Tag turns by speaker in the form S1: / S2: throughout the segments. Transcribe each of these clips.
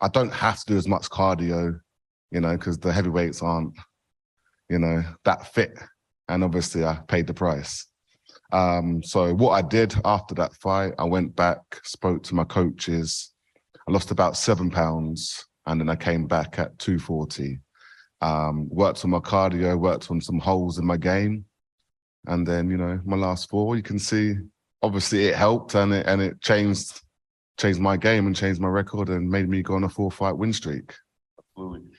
S1: I don't have to do as much cardio, because the heavyweights aren't, that fit. And obviously I paid the price. So what I did after that fight, I went back, spoke to my coaches. I lost about 7 pounds, and then I came back at 240. Worked on my cardio, worked on some holes in my game. And then, my last 4, you can see, obviously it helped, and it changed my game and changed my record and made me go on a 4-fight win streak.
S2: Absolutely.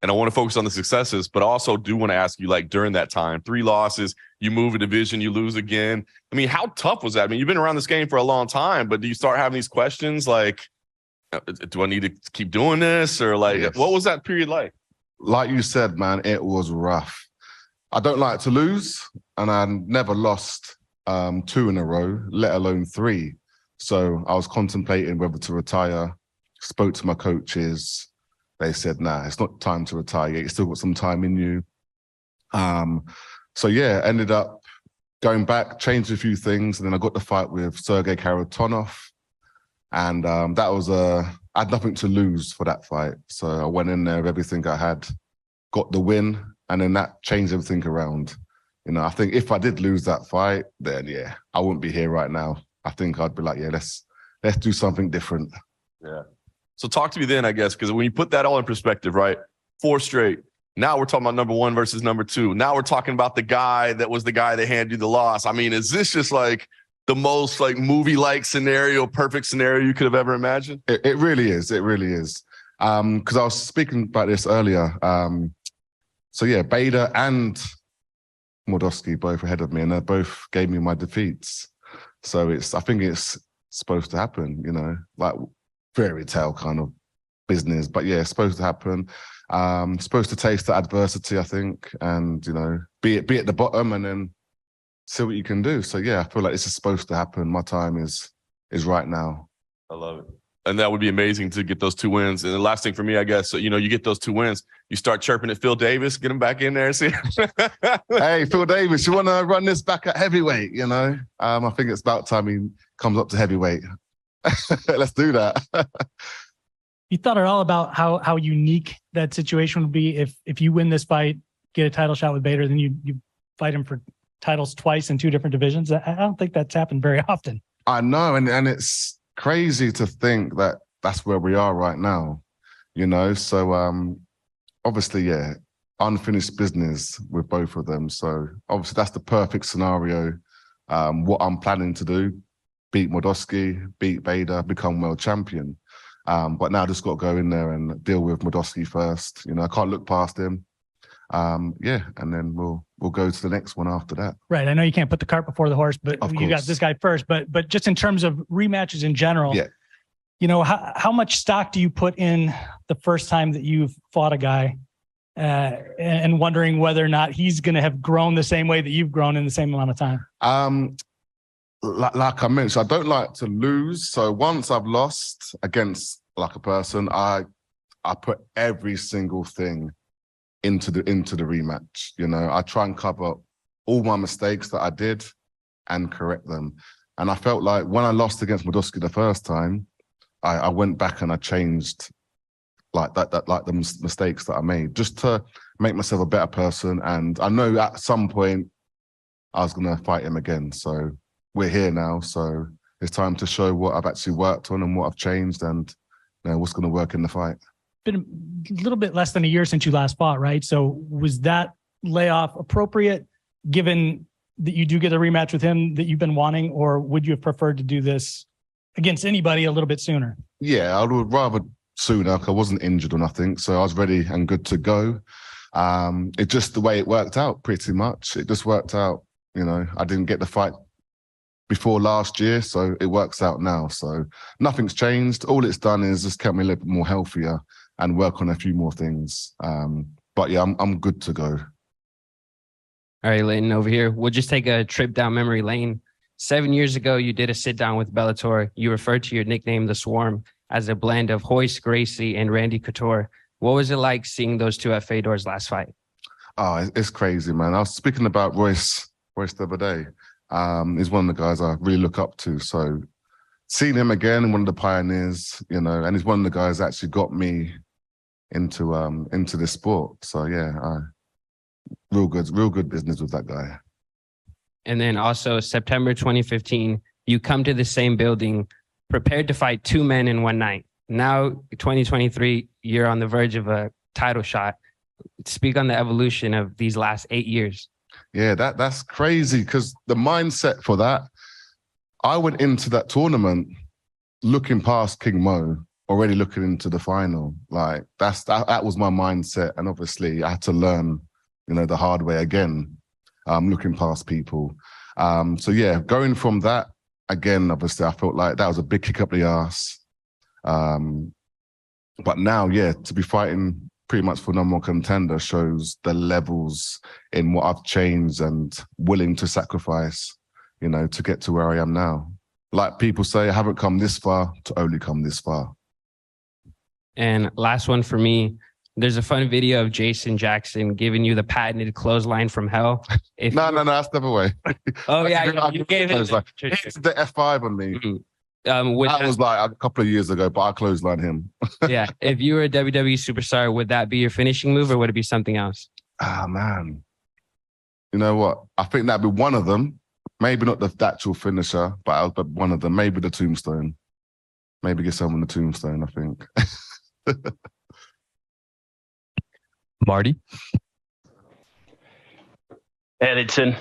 S2: And I want to focus on the successes, but I also do want to ask you, like, during that time, 3 losses, you move a division, you lose again. I mean, how tough was that? I mean, you've been around this game for a long time, but do you start having these questions like, do I need to keep doing this? Or like, yes. What was that period like?
S1: Like you said, man, it was rough. I don't like to lose, and I never lost 2 in a row, let alone 3. So I was contemplating whether to retire, spoke to my coaches. They said, nah, it's not time to retire yet. You still got some time in you. So yeah, ended up going back, changed a few things. And then I got the fight with Sergey Karatonov. And that was I had nothing to lose for that fight. So I went in there with everything I had, got the win. And then that changed everything around. I think if I did lose that fight, then yeah, I wouldn't be here right now. I think I'd be like, yeah, let's do something different.
S2: Yeah. So talk to me then, I guess, because when you put that all in perspective, right? 4 straight. Now we're talking about number 1 versus number 2. Now we're talking about the guy that was the guy that handed you the loss. I mean, is this just like the most like movie-like scenario, perfect scenario you could have ever imagined?
S1: It really is. It really is. Because I was speaking about this earlier. So yeah, Bader and Moldavsky both ahead of me, and they both gave me my defeats. So I think it's supposed to happen, like fairy tale kind of business. But yeah, it's supposed to happen. Supposed to taste the adversity, I think, and be at the bottom and then see what you can do. So yeah, I feel like this is supposed to happen. My time is right now.
S2: I love it. And that would be amazing to get those 2 wins. And the last thing for me, I guess, so, you get those 2 wins, you start chirping at Phil Davis, get him back in there. See?
S1: Hey, Phil Davis, you want to run this back at heavyweight, I think it's about time he comes up to heavyweight. Let's do that.
S3: You thought at all about how unique that situation would be if you win this fight, get a title shot with Bader, then you fight him for titles twice in 2 different divisions? I don't think that's happened very often.
S1: I know, and it's crazy to think that that's where we are right now, So obviously, yeah, unfinished business with both of them. So obviously that's the perfect scenario. What I'm planning to do, beat Moldavsky, beat Bader, become world champion. But now I just got to go in there and deal with Moldavsky first. I can't look past him. Yeah, and then we'll go to the next one after that.
S3: Right. I know you can't put the cart before the horse, but you got this guy first. But just in terms of rematches in general, yeah. How much stock do you put in the first time that you've fought a guy, and wondering whether or not he's going to have grown the same way that you've grown in the same amount of time?
S1: Like I mentioned, I don't like to lose. So once I've lost against like a person, I put every single thing into the rematch. I try and cover all my mistakes that I did and correct them. And I felt like when I lost against Moldavsky the first time, I went back and I changed like the mistakes that I made just to make myself a better person. And I know at some point I was going to fight him again. So we're here now. So it's time to show what I've actually worked on and what I've changed and what's going to work in the fight.
S3: Been a little bit less than a year since you last fought, right? So was that layoff appropriate given that you do get a rematch with him that you've been wanting, or would you have preferred to do this against anybody a little bit sooner?
S1: Yeah, I would rather sooner. I wasn't injured or nothing, so I was ready and good to go. It just the way it worked out pretty much. It just worked out, I didn't get the fight before last year, so it works out now. So nothing's changed. All it's done is just kept me a little bit more healthier and work on a few more things. But yeah, I'm good to go.
S4: All right, Linton, over here. We'll just take a trip down memory lane. 7 years ago, you did a sit down with Bellator. You referred to your nickname, The Swarm, as a blend of Royce Gracie and Randy Couture. What was it like seeing those 2 at Fedor's last fight?
S1: Oh, it's crazy, man. I was speaking about Royce the other day. He's one of the guys I really look up to. So seen him again, one of the pioneers, you know, and he's one of the guys that actually got me into this sport. So yeah, real good business with that guy.
S4: And then also September 2015, you come to the same building, prepared to fight two men in one night. Now, 2023, you're on the verge of a title shot. Speak on the evolution of these last 8 years.
S1: Yeah, that's crazy, because the mindset for that, I went into that tournament looking past King Mo, already looking into the final. Like that was my mindset. And obviously I had to learn, you know, the hard way again, looking past people. So yeah, going from that, again, obviously I felt like that was a big kick up the arse. But now, yeah, to be fighting pretty much for number one contender shows the levels in what I've changed and willing to sacrifice, you know, to get to where I am now. Like people say, I haven't come this far to only come this far.
S4: And last one for me, there's a fun video of Jason Jackson giving you the patented clothesline from hell.
S1: No, that's never way.
S4: Oh yeah, you gave it.
S1: It's the F5 on me.
S4: Mm-hmm.
S1: That was like a couple of years ago, but I clotheslined him.
S4: Yeah, if you were a WWE superstar, would that be your finishing move or would it be something else?
S1: Ah, man. You know what? I think that'd be one of them. Maybe not the actual finisher, but one of them. Maybe the tombstone. Maybe get someone the tombstone, I think.
S5: Marty?
S6: Hey, Linton.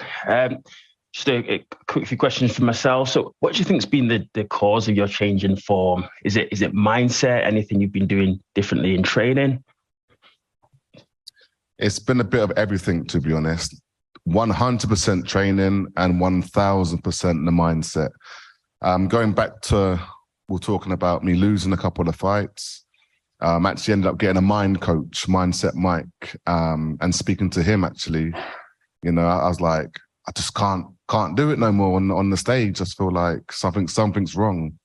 S6: Just a quick few questions for myself. So what do you think's been the cause of your change in form? Is it mindset? Anything you've been doing differently in training?
S1: It's been a bit of everything, to be honest. 100% training and 1000% the mindset. Going back to, we're talking about me losing a couple of fights. Actually ended up getting a mind coach, Mindset Mike, and speaking to him actually, you know, I was like, I just can't do it no more on the stage. I just feel like something's wrong.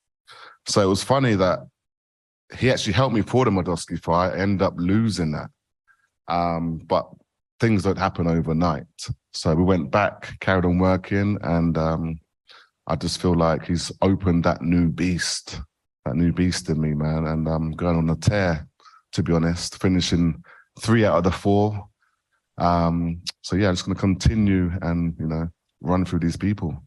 S1: So it was funny that he actually helped me for the Moldavsky fight. I ended up losing that. But things don't happen overnight. So we went back, carried on working, and I just feel like he's opened that new beast in me, man. And I'm going on a tear, to be honest, finishing 3 out of the 4. So yeah, I'm just going to continue and, you know, run through these people.